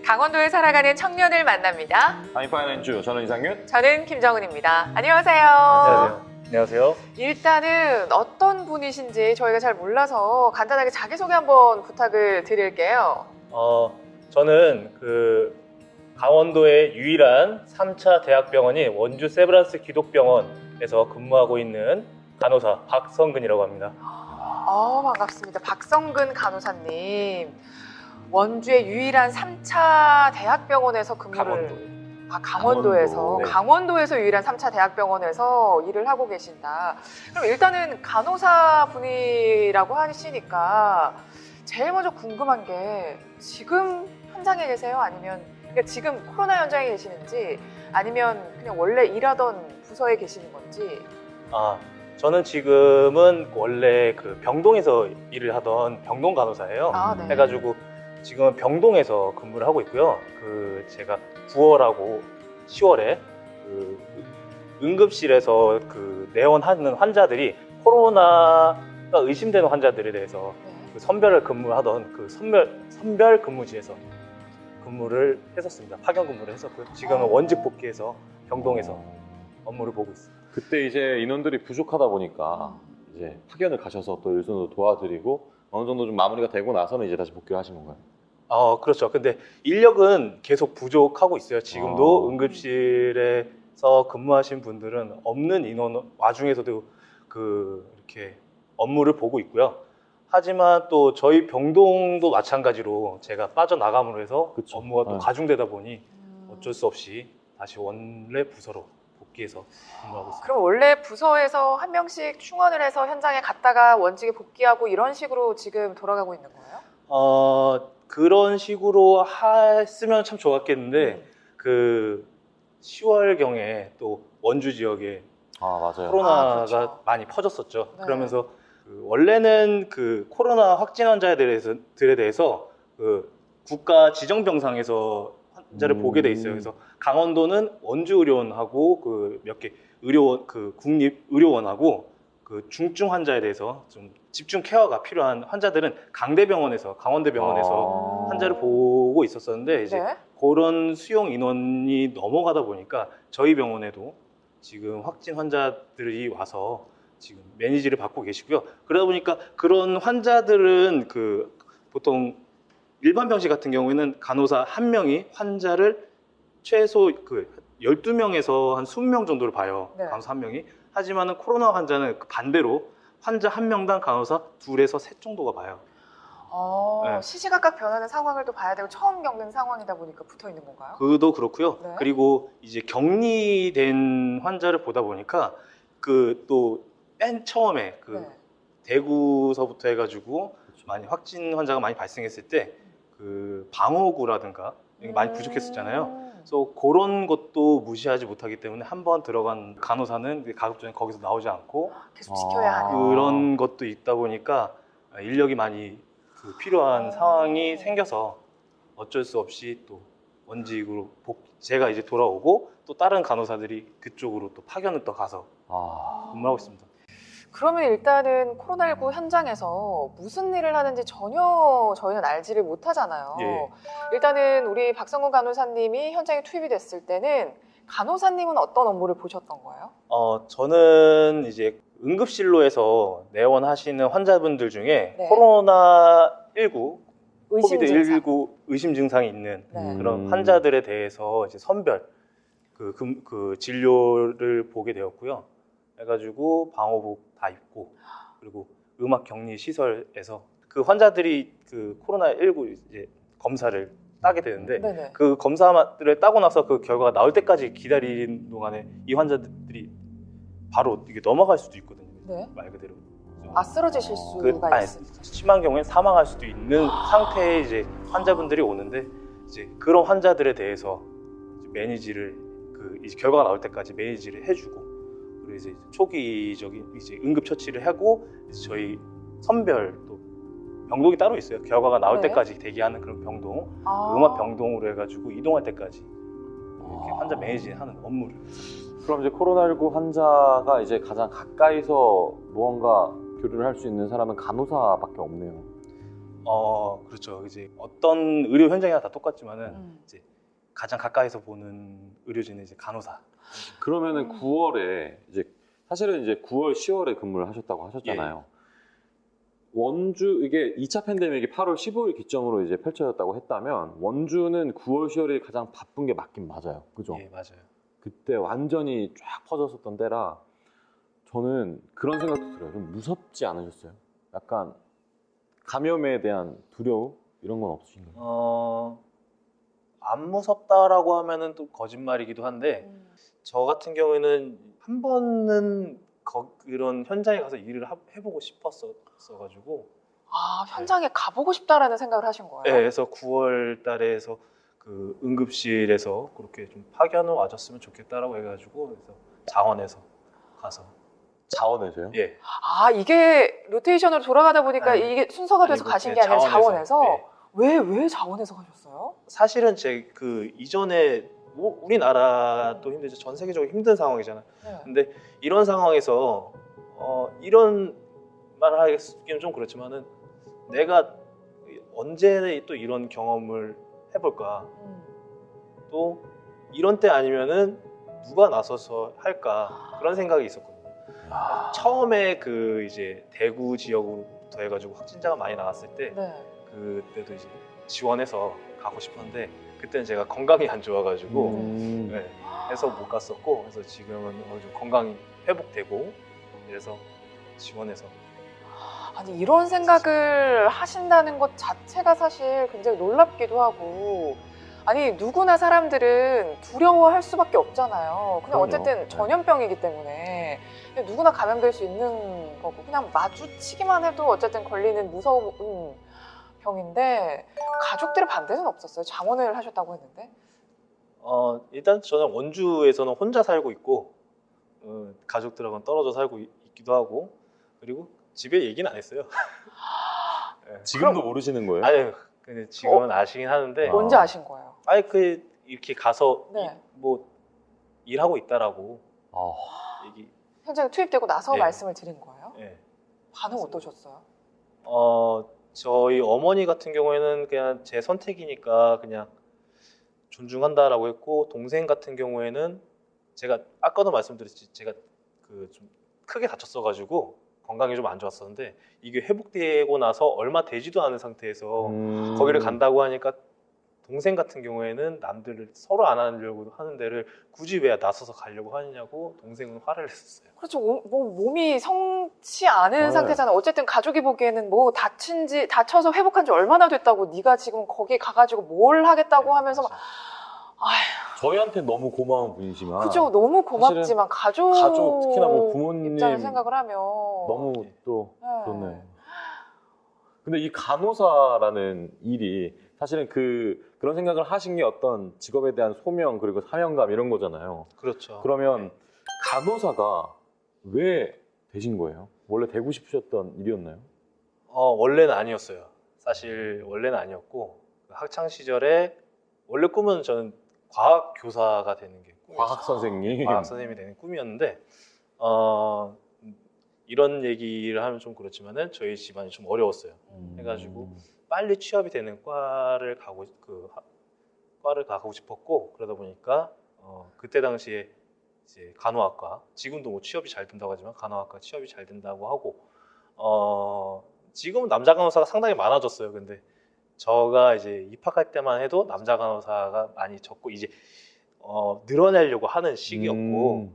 강원도에 살아가는 청년을 만납니다. 아이파이낸주 저는 이상윤. 저는 김정은입니다. 안녕하세요. 안녕하세요. 일단은 어떤 분이신지 저희가 잘 몰라서 간단하게 자기소개 한번 부탁을 드릴게요. 저는 강원도의 유일한 3차 대학병원인 원주 세브란스 기독병원에서 근무하고 있는 간호사 박성근이라고 합니다. 반갑습니다. 박성근 간호사님. 원주의 유일한 3차 대학병원에서 근무를 강원도에서 네. 강원도에서 유일한 3차 대학병원에서 일을 하고 계신다. 그럼 일단은 간호사 분이라고 하시니까 제일 먼저 궁금한 게 지금 현장에 계세요? 아니면 그러니까 지금 코로나 현장에 계시는지 아니면 그냥 원래 일하던 부서에 계시는 건지? 저는 지금은 원래 병동에서 일을 하던 병동 간호사예요. 네. 해가지고 지금은 병동에서 근무를 하고 있고요. 제가 9월하고 10월에 응급실에서 내원하는 환자들이 코로나가 의심되는 환자들에 대해서 선별을 근무하던 선별 근무지에서 근무를 했었습니다. 파견 근무를 했었고요. 지금은 원직 복귀해서 병동에서 업무를 보고 있습니다. 그때 이제 인원들이 부족하다 보니까 이제 파견을 가셔서 또 일선으로 도와드리고 어느 정도 좀 마무리가 되고 나서는 이제 다시 복귀를 하신 건가요? 그렇죠. 근데 인력은 계속 부족하고 있어요. 지금도 응급실에서 근무하신 분들은 없는 인원 와중에서도 이렇게 업무를 보고 있고요. 하지만 또 저희 병동도 마찬가지로 제가 빠져나감으로 해서 그쵸. 업무가 또 네. 가중되다 보니 어쩔 수 없이 다시 원래 부서로 복귀해서 근무하고 있습니다. 그럼 원래 부서에서 한 명씩 충원을 해서 현장에 갔다가 원직에 복귀하고 이런 식으로 지금 돌아가고 있는 거예요? 그런 식으로 했으면 참 좋았겠는데 10월경에 또 원주 지역에 맞아요. 코로나가 그렇죠. 많이 퍼졌었죠. 네. 그러면서 원래는 코로나 확진 환자들에 대해서 국가 지정병상에서 환자를 보게 돼 있어요. 그래서 강원도는 원주의료원하고 몇 개 의료원, 국립의료원하고 중증 환자에 대해서 좀 집중 케어가 필요한 환자들은 강원대병원에서 환자를 보고 있었었는데 이제 그런 수용 인원이 넘어가다 보니까 저희 병원에도 지금 확진 환자들이 와서 지금 매니지를 받고 계시고요. 그러다 보니까 그런 환자들은 보통 일반 병실 같은 경우에는 간호사 한 명이 환자를 최소 12명에서 한 20명 정도를 봐요. 네. 간호사 한 명이. 하지만은 코로나 환자는 반대로 환자 한 명당 간호사 2에서 3 정도가 봐요. 네. 시시각각 변하는 상황을 또 봐야 되고 처음 겪는 상황이다 보니까 붙어 있는 건가요? 그도 그렇고요. 네. 그리고 이제 격리된 환자를 보다 보니까 또 맨 처음에 네. 대구서부터 해가지고 많이 확진 환자가 많이 발생했을 때 방호구라든가 이게 많이 부족했었잖아요. 그래서 그런 것도 무시하지 못하기 때문에 한 번 들어간 간호사는 가급적이면 거기서 나오지 않고 계속 지켜야 하는. 그런 것도 있다 보니까 인력이 많이 필요한 상황이 생겨서 어쩔 수 없이 또 원직으로 제가 이제 돌아오고 또 다른 간호사들이 그쪽으로 또 파견을 또 가서 근무하고 있습니다. 그러면 일단은 코로나19 현장에서 무슨 일을 하는지 전혀 저희는 알지를 못하잖아요. 예. 일단은 우리 박성근 간호사님이 현장에 투입이 됐을 때는 간호사님은 어떤 업무를 보셨던 거예요? 저는 이제 응급실로에서 내원하시는 환자분들 중에 네. 코로나19, 의심 증상. 코비드19 의심 증상이 있는 네. 그런 환자들에 대해서 이제 선별 진료를 보게 되었고요. 해가지고 방호복 다 입고 그리고 음악 격리 시설에서 환자들이 코로나19 이제 검사를 따게 되는데 네네. 그 검사를 따고 나서 그 결과가 나올 때까지 기다리는 동안에 이 환자들이 바로 이게 넘어갈 수도 있거든요. 네. 말 그대로. 쓰러지실 수가 있어요. 심한 경우엔 사망할 수도 있는 상태의 이제 환자분들이 오는데 이제 그런 환자들에 대해서 이제 매니지를 이제 결과가 나올 때까지 매니지를 해주고 그리고 이제 초기적인 이제 응급 처치를 하고 이제 저희 선별 또 병동이 따로 있어요. 결과가 나올 네. 때까지 대기하는 그런 병동, 음압 병동으로 해가지고 이동할 때까지 이렇게 환자 매니지하는 업무를. 그럼 이제 코로나19 환자가 이제 가장 가까이서 무언가 교류를 할 수 있는 사람은 간호사밖에 없네요. 그렇죠. 이제 어떤 의료 현장이나 다 똑같지만은 음. 이제 가장 가까이서 보는 의료진은 이제 간호사. 그러면은 음. 9월에 이제 사실은 이제 9월, 10월에 근무를 하셨다고 하셨잖아요. 원주 이게 2차 팬데믹이 8월 15일 기점으로 이제 펼쳐졌다고 했다면 원주는 9월, 10월이 가장 바쁜 게 맞긴 맞아요. 그죠? 예, 맞아요. 그때 완전히 쫙 퍼졌었던 때라 저는 그런 생각도 들어요. 좀 무섭지 않으셨어요? 약간 감염에 대한 두려움 이런 건 없으신가요? 안 무섭다라고 하면은 또 거짓말이기도 한데 음. 저 같은 경우에는 한 번은 그런 현장에 가서 일을 해보고 싶었어가지고 아, 현장에 가보고 싶다라는 생각을 하신 거예요? 네, 그래서 9월 달에 해서 그 응급실에서 그렇게 좀 파견을 와줬으면 좋겠다라고 해가지고 그래서 자원에서 가서 자원에서요? 예. 아, 이게 로테이션으로 돌아가다 보니까 아니, 이게 순서가 돼서 아니고 가신 게 그냥 아니라 자원에서? 예. 왜 자원에서 가셨어요? 사실은 제 그 이전에 우리나라도 힘들죠. 전 세계적으로 힘든 상황이잖아요. 네. 근데 이런 상황에서 이런 말을 하기는 좀 그렇지만은 내가 언제 또 이런 경험을 해볼까? 음. 또 이런 때 아니면은 누가 나서서 할까? 그런 생각이 있었거든요. 처음에 그 이제 대구 지역으로부터 해가지고 확진자가 많이 나왔을 때 네. 그때도 이제 지원해서 가고 싶었는데 그때는 제가 건강이 안 좋아가지고 네, 해서 못 갔었고 그래서 지금은 어느 정도 건강이 회복되고 그래서 지원해서 아니, 이런 생각을 하신다는 것 자체가 사실 굉장히 놀랍기도 하고, 아니, 누구나 사람들은 두려워할 수밖에 없잖아요. 그냥 그럼요. 어쨌든 네. 전염병이기 때문에 누구나 감염될 수 있는 거고, 그냥 마주치기만 해도 어쨌든 걸리는 무서운 병인데, 가족들의 반대는 없었어요? 장원을 하셨다고 했는데. 일단 저는 원주에서는 혼자 살고 있고 가족들하고는 떨어져 살고 있기도 하고 그리고 집에 얘기는 안 했어요. 네. 지금도 모르시는 거예요? 아니 근데 지금은 아시긴 하는데 아. 언제 아신 거예요? 아니 그 이렇게 가서 네. 뭐 일하고 있다라고 아, 얘기. 현장에 투입되고 나서 네. 말씀을 드린 거예요? 예. 반응 어떠셨어요? 저희 어머니 같은 경우에는 그냥 제 선택이니까 그냥 존중한다라고 했고 동생 같은 경우에는 제가 아까도 말씀드렸지 제가 그 좀 크게 다쳤어가지고 건강이 좀 안 좋았었는데 이게 회복되고 나서 얼마 되지도 않은 상태에서 거기를 간다고 하니까 동생 같은 경우에는 남들을 서로 안 하려고 하는 데를 굳이 왜 나서서 가려고 하느냐고 동생은 화를 냈었어요. 그렇죠. 뭐 몸이 성치 않은 네. 상태잖아요. 어쨌든 가족이 보기에는 뭐 다쳐서 회복한 지 얼마나 됐다고 네가 지금 거기 가가지고 뭘 하겠다고 하면서 막, 아휴, 저희한테 너무 고마운 분이지만 그죠. 너무 고맙지만 가족 특히나 뭐 부모님 입장을 생각을 하면 너무 또 네. 그렇네요. 근데 이 간호사라는 일이 사실은 그런 생각을 하신 게 어떤 직업에 대한 소명 그리고 사명감 이런 거잖아요. 그렇죠. 그러면 간호사가 왜 되신 거예요? 원래 되고 싶으셨던 일이었나요? 원래는 아니었어요. 사실 원래는 아니었고 학창 시절에 원래 꿈은 저는 과학 교사가 되는 게 꿈이었어요. 과학 선생님. 과학 선생님이 되는 꿈이었는데 이런 얘기를 하면 좀 그렇지만은 저희 집안이 좀 어려웠어요. 해가지고 빨리 취업이 되는 과를 가고 싶었고 그러다 보니까 그때 당시에 이제 간호학과 지금도 뭐 취업이 잘 된다고 하지만 간호학과 취업이 잘 된다고 하고 지금은 남자 간호사가 상당히 많아졌어요. 근데 저가 이제 입학할 때만 해도 남자 간호사가 많이 적고 이제 늘어나려고 하는 시기였고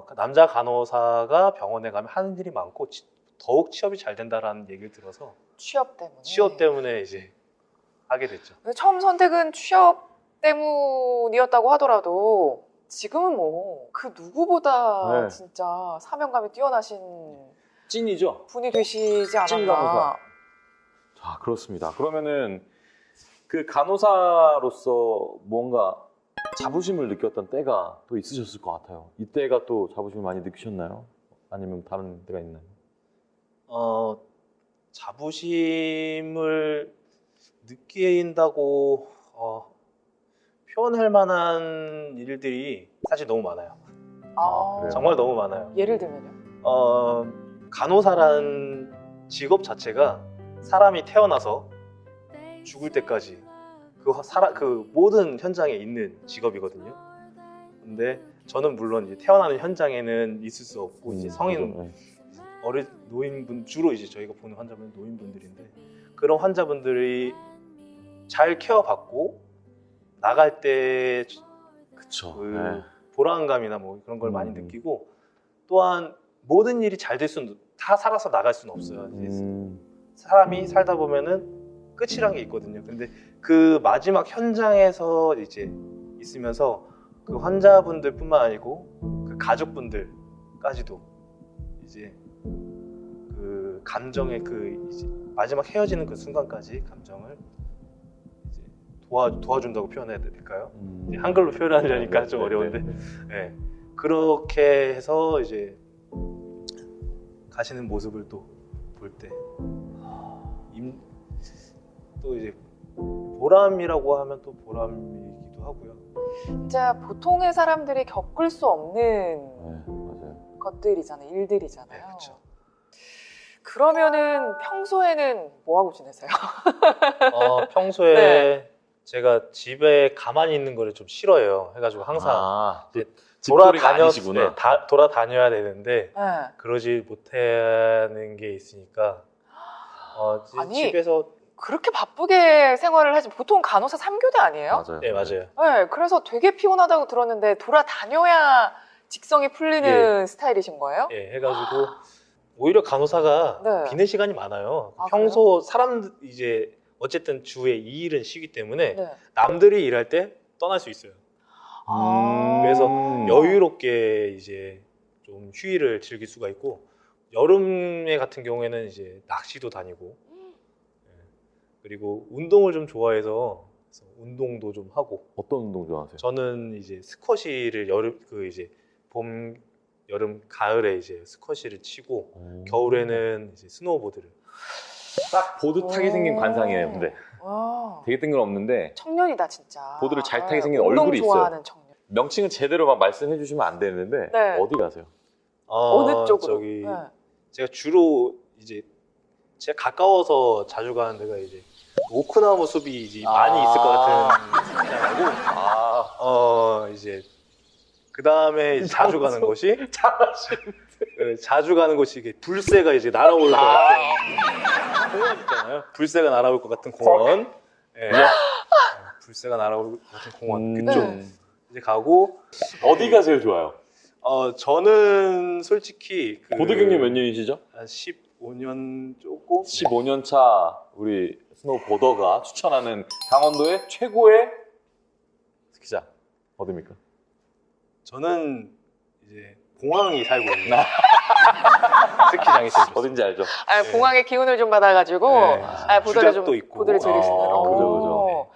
그 남자 간호사가 병원에 가면 하는 일이 많고 더욱 취업이 잘 된다라는 얘기를 들어서 취업 때문에 이제 하게 됐죠. 처음 선택은 취업 때문이었다고 하더라도 지금은 뭐 그 누구보다 네. 진짜 사명감이 뛰어나신 찐이죠? 분이 되시지 찐 않았나. 간호사. 자, 그렇습니다. 그러면은 그 간호사로서 뭔가 자부심을 느꼈던 때가 또 있으셨을 것 같아요. 이때가 또 자부심을 많이 느끼셨나요? 아니면 다른 때가 있나요? 자부심을 느낀다고 표현할 만한 일들이 사실 너무 많아요. 그래요? 정말 너무 많아요. 예를 들면요. 간호사라는 직업 자체가 사람이 태어나서 죽을 때까지 그 모든 현장에 있는 직업이거든요. 근데 저는 물론 이제 태어나는 현장에는 있을 수 없고 이제 성인 그죠. 네. 어린 노인분 주로 이제 저희가 보는 환자분은 노인분들인데 그런 환자분들이 잘 케어받고 나갈 때 그쵸. 그 네. 보람감이나 뭐 그런 걸 많이 느끼고 또한 모든 일이 잘 될 수는 다 살아서 나갈 수는 없어요. 이제 사람이 살다 보면은 끝이란 게 있거든요. 근데 그 마지막 현장에서 이제 있으면서 그 환자분들뿐만 아니고 그 가족분들까지도 이제 그 감정의 그 이제 마지막 헤어지는 그 순간까지 감정을 이제 도와준다고 표현해야 될까요? 이제 한글로 표현하려니까 좀 어려운데, 네. 그렇게 해서 이제 가시는 모습을 또 볼 때 또 이제 보람이라고 하면 또 보람이기도 하고요. 진짜 보통의 사람들이 겪을 수 없는 네, 맞아요. 것들이잖아요. 일들이잖아요. 네, 그렇죠. 그러면은 평소에는 뭐 하고 지내세요? 평소에 네. 제가 집에 가만히 있는 거를 좀 싫어해요. 해가지고 항상 이제 집돌이가 아니시구나. 돌아다녀야 되는데 네. 그러지 못하는 게 있으니까 아니, 집에서 그렇게 바쁘게 생활을 하지 보통 간호사 3교대 아니에요? 맞아요. 네 맞아요. 네, 그래서 되게 피곤하다고 들었는데 돌아다녀야 직성이 풀리는 스타일이신 거예요? 예, 해가지고 오히려 간호사가 네. 비는 시간이 많아요. 아, 평소 사람 이제 어쨌든 주에 2일은 쉬기 때문에 네. 남들이 일할 때 떠날 수 있어요. 그래서 여유롭게 이제 좀 휴일을 즐길 수가 있고 여름에 같은 경우에는 이제 낚시도 다니고 그리고 운동을 좀 좋아해서 그래서 운동도 좀 하고 어떤 운동 좋아하세요? 저는 이제 스쿼시를 이제 봄, 여름, 가을에 이제 스쿼시를 치고 겨울에는 이제 스노우보드를 딱 보드 타게 생긴 관상이에요. 근데 와, 되게 뜬금없는데 청년이다 진짜. 보드를 잘 타게 생긴 운동 얼굴이 좋아하는 청년. 명칭은 제대로 막 말씀해 주시면 안 되는데 네. 어디 가세요? 어느 쪽으로? 저기 네. 제가 주로 이제 제가 가까워서 자주 가는 데가 이제 오크나무 숲이 이제 많이 있을 것 같은 데고 이제 그 다음에 자주 가는 곳이 자주 가는 곳이 이게 불새가 이제 날아올 것 같은 공원 있잖아요. 불새가 날아올 것 같은 공원. 예. 불새가 날아올 것 같은 공원 그쪽 네. 이제 가고 어디가 제일 좋아요? 저는 솔직히 보드 경력 몇 년이시죠? 한 15년 조금 15년 차 우리 스노우보더가 추천하는 강원도의 최고의 스키장 어디입니까? 저는 이제 공항이 살고 있는 스키장이 제일 좋습니다. 어딘지 알죠? 아, 네. 공항의 기운을 좀 받아가지고 네. 보드를 좀 주작도 있고. 보드를 즐기시는. 그죠.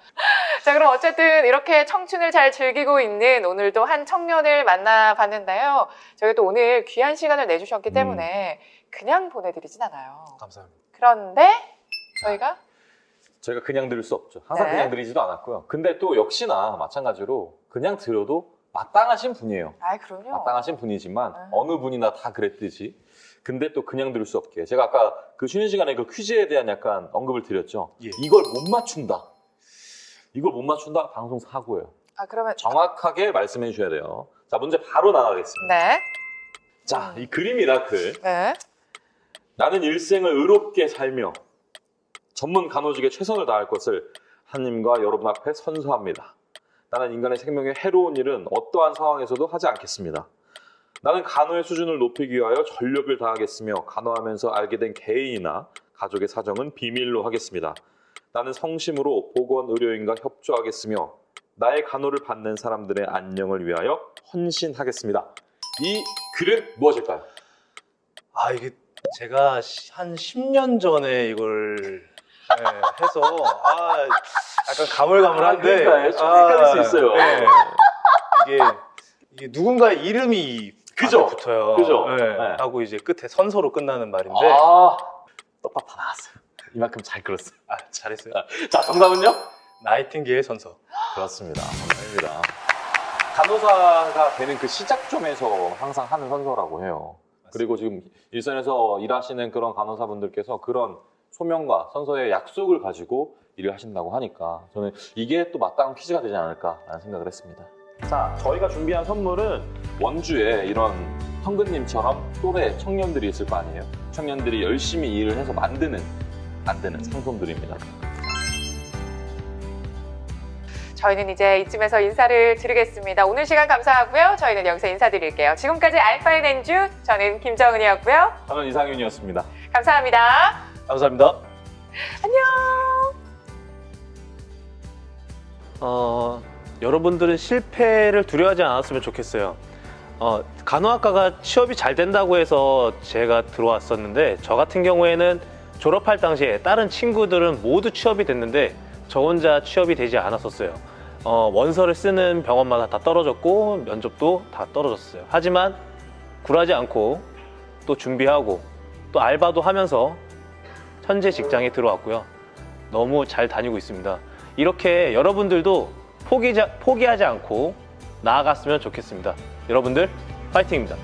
자, 그럼 어쨌든 이렇게 청춘을 잘 즐기고 있는 오늘도 한 청년을 만나봤는데요. 저희 또 오늘 귀한 시간을 내주셨기 때문에 그냥 보내드리진 않아요. 감사합니다. 그런데 저희가 그냥 들을 수 없죠. 항상 네. 그냥 들이지도 않았고요. 근데 또 역시나 마찬가지로 그냥 들어도 마땅하신 분이에요. 그럼요. 마땅하신 분이지만 어느 분이나 다 그랬듯이 근데 또 그냥 들을 수 없게 제가 아까 그 쉬는 시간에 그 퀴즈에 대한 약간 언급을 드렸죠. 예. 이걸 못 맞춘다. 이걸 못 맞춘다 방송 사고예요. 그러면 정확하게 말씀해 주셔야 돼요. 자, 문제 바로 나가겠습니다. 네. 자, 이 그림 미라클. 네. 나는 일생을 의롭게 살며 전문 간호직에 최선을 다할 것을 하나님과 여러분 앞에 선서합니다. 나는 인간의 생명에 해로운 일은 어떠한 상황에서도 하지 않겠습니다. 나는 간호의 수준을 높이기 위하여 전력을 다하겠으며 간호하면서 알게 된 개인이나 가족의 사정은 비밀로 하겠습니다. 나는 성심으로 보건의료인과 협조하겠으며 나의 간호를 받는 사람들의 안녕을 위하여 헌신하겠습니다. 이 글은 무엇일까요? 이게 제가 한 10년 전에 이걸 해서 약간 가물가물한데 그러니까요. 좀 헷갈릴 수 있어요. 네. 이게 누군가의 이름이 그죠? 앞에 붙어요. 그죠? 네. 네. 하고 이제 끝에 선서로 끝나는 말인데 떡밥 다 나왔어요. 이만큼 잘 끌었어요. 잘했어요. 자, 정답은요? 나이팅게일 선서. 그렇습니다. 감사합니다. 간호사가 되는 그 시작점에서 항상 하는 선서라고 해요. 그리고 지금 일선에서 일하시는 그런 간호사분들께서 그런 소명과 선서의 약속을 가지고 일을 하신다고 하니까 저는 이게 또 마땅한 퀴즈가 되지 않을까라는 생각을 했습니다. 자, 저희가 준비한 선물은 원주에 이런 성근님처럼 또래 청년들이 있을 거 아니에요? 청년들이 열심히 일을 해서 만드는 상품들입니다. 저희는 이제 이쯤에서 인사를 드리겠습니다. 오늘 시간 감사하고요. 저희는 여기서 인사드릴게요. 지금까지 알파인엔주 저는 김정은이었고요. 저는 이상윤이었습니다. 감사합니다. 감사합니다. 안녕. 여러분들은 실패를 두려워하지 않았으면 좋겠어요. 간호학과가 취업이 잘 된다고 해서 제가 들어왔었는데 저 같은 경우에는 졸업할 당시에 다른 친구들은 모두 취업이 됐는데 저 혼자 취업이 되지 않았었어요. 원서를 쓰는 병원마다 다 떨어졌고 면접도 다 떨어졌어요. 하지만 굴하지 않고 또 준비하고 또 알바도 하면서 현재 직장에 들어왔고요. 너무 잘 다니고 있습니다. 이렇게 여러분들도 포기하지 않고 나아갔으면 좋겠습니다. 여러분들 파이팅입니다.